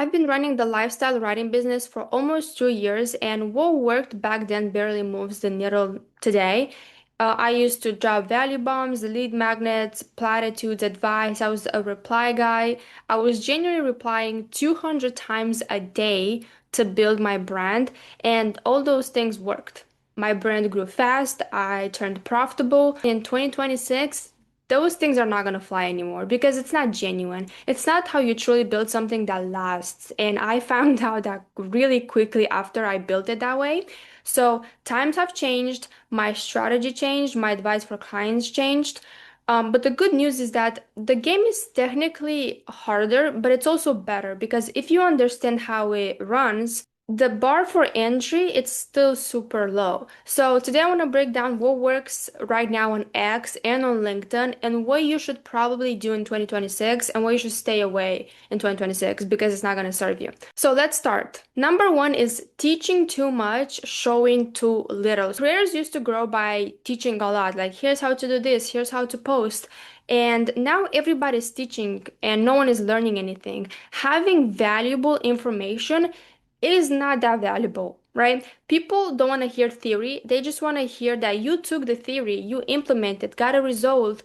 I've been running the lifestyle writing business for almost 2 years, and what worked back then barely moves the needle today. I used to drop value bombs, lead magnets, platitudes, advice. I was a reply guy. I was genuinely replying 200 times a day to build my brand, and all those things worked. My brand grew fast. I turned profitable. In 2026, those things are not going to fly anymore because it's not genuine. It's not how you truly build something that lasts. And I found out that really quickly after I built it that way. So times have changed, my strategy changed, my advice for clients changed. But the good news is that the game is technically harder, but it's also better because if you understand how it runs, the bar for entry, it's still super low. So today I want to break down what works right now on X and on LinkedIn and what you should probably do in 2026 and what you should stay away in 2026 because it's not going to serve you. So let's start. Number one is teaching too much, showing too little. Careers used to grow by teaching a lot, like here's how to do this, here's how to post. And now everybody's teaching and no one is learning anything. Having valuable information, it is not that valuable, right? People don't want to hear theory. They just want to hear that you took the theory, you implemented, got a result,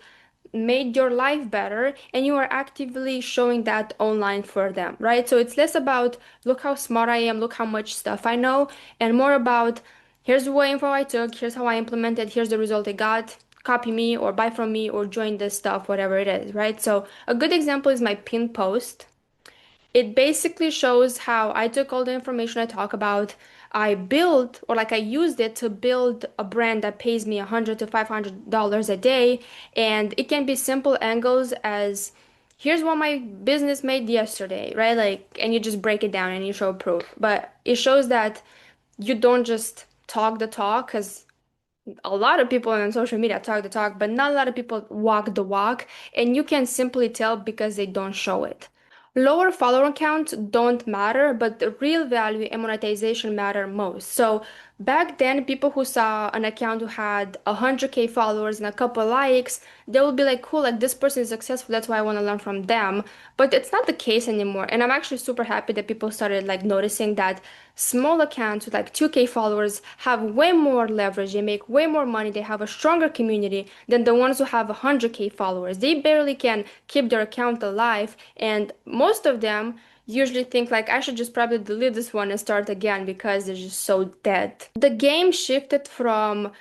made your life better, and you are actively showing that online for them, right? So it's less about look how smart I am, look how much stuff I know, and more about here's what info I took, here's how I implemented, here's the result I got. Copy me or buy from me or join this stuff, whatever it is, right? So a good example is my pinned post. It basically shows how I took all the information I talk about, I built or like I used it to build a brand that pays me $100 to $500 a day. And it can be simple angles as here's what my business made yesterday, right? Like, and you just break it down and you show proof. But it shows that you don't just talk the talk because a lot of people on social media talk the talk, but not a lot of people walk the walk, and you can simply tell because they don't show it. Lower follower counts don't matter, but the real value and monetization matter most. So back then, people who saw an account who had 100K followers and a couple likes, they would be like, cool, like this person is successful, that's why I want to learn from them. But it's not the case anymore. And I'm actually super happy that people started like noticing that small accounts with like 2K followers have way more leverage, they make way more money, they have a stronger community than the ones who have 100K followers. They barely can keep their account alive, and most of them usually think like I should just probably delete this one and start again because they're just so dead. The game shifted from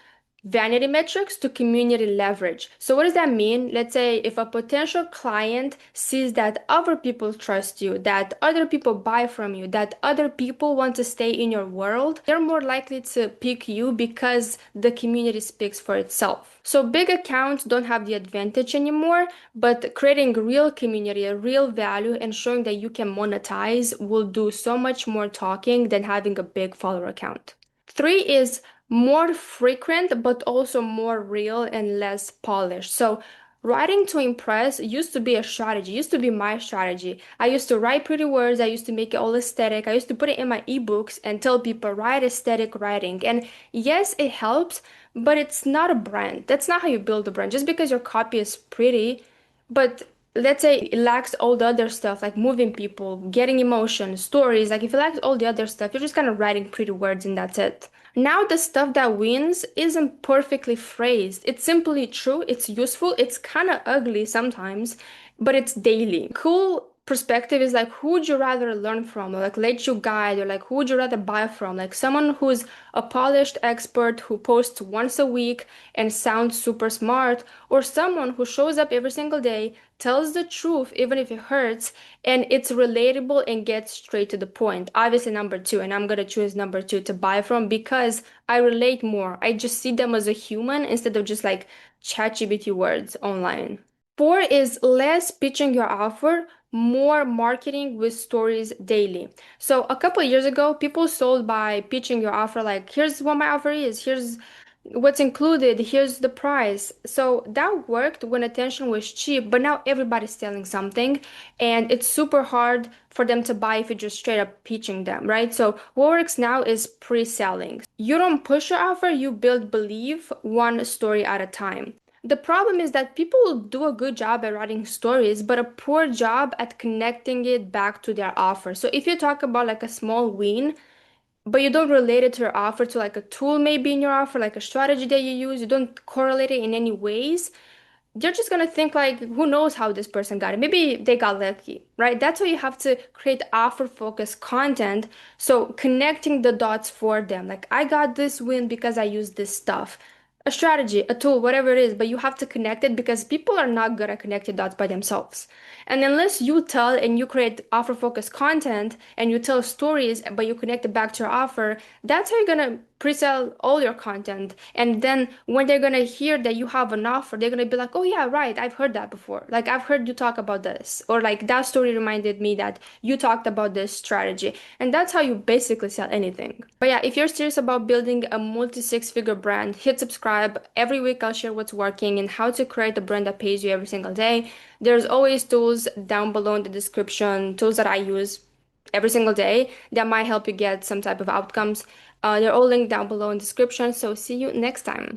vanity metrics to community leverage. So what does that mean? Let's say if a potential client sees that other people trust you, that other people buy from you, that other people want to stay in your world, they're more likely to pick you because the community speaks for itself. So big accounts don't have the advantage anymore, but creating real community, a real value, and showing that you can monetize will do so much more talking than having a big follower account. Three is more frequent, but also more real and less polished. So, writing to impress used to be a strategy, used to be my strategy. I used to write pretty words, I used to make it all aesthetic, I used to put it in my ebooks and tell people write aesthetic writing. And yes, it helps, but it's not a brand. That's not how you build a brand. Just because your copy is pretty, but let's say it lacks all the other stuff like moving people, getting emotion, stories. Like if it lacks all the other stuff, you're just kind of writing pretty words and that's it. Now the stuff that wins isn't perfectly phrased. It's simply true, it's useful, it's kind of ugly sometimes, but it's daily. Cool perspective is like who would you rather learn from or like let you guide or like who would you rather buy from? Like someone who's a polished expert who posts once a week and sounds super smart, or someone who shows up every single day, tells the truth even if it hurts, and it's relatable and gets straight to the point. Obviously, number two, and I'm gonna choose number two to buy from because I relate more. I just see them as a human instead of just like ChatGPT words online. Four is less pitching your offer, more marketing with stories daily. So a couple of years ago, people sold by pitching your offer like, here's what my offer is, here's what's included, here's the price. So that worked when attention was cheap, but now everybody's selling something and it's super hard for them to buy if you're just straight up pitching them, right? So what works now is pre-selling. You don't push your offer, you build belief one story at a time. The problem is that people do a good job at writing stories, but a poor job at connecting it back to their offer. So if you talk about like a small win, but you don't relate it to your offer, to like a tool maybe in your offer, like a strategy that you use, you don't correlate it in any ways, you're just gonna think like, who knows how this person got it? Maybe they got lucky, right? That's why you have to create offer focused content. So connecting the dots for them. Like, I got this win because I used this stuff. A strategy, a tool, whatever it is, but you have to connect it because people are not good at connecting dots by themselves. And unless you tell and you create offer focused content and you tell stories, but you connect it back to your offer, that's how you're gonna pre-sell all your content. And then when they're gonna hear that you have an offer, they're gonna be like, oh yeah, right, I've heard that before. Like, I've heard you talk about this. Or like, that story reminded me that you talked about this strategy. And that's how you basically sell anything. But yeah, if you're serious about building a multi six-figure brand, hit subscribe. Every week I'll share what's working and how to create a brand that pays you every single day. There's always tools down below in the description, tools that I use every single day that might help you get some type of outcomes. They're all linked down below in the description. So see you next time.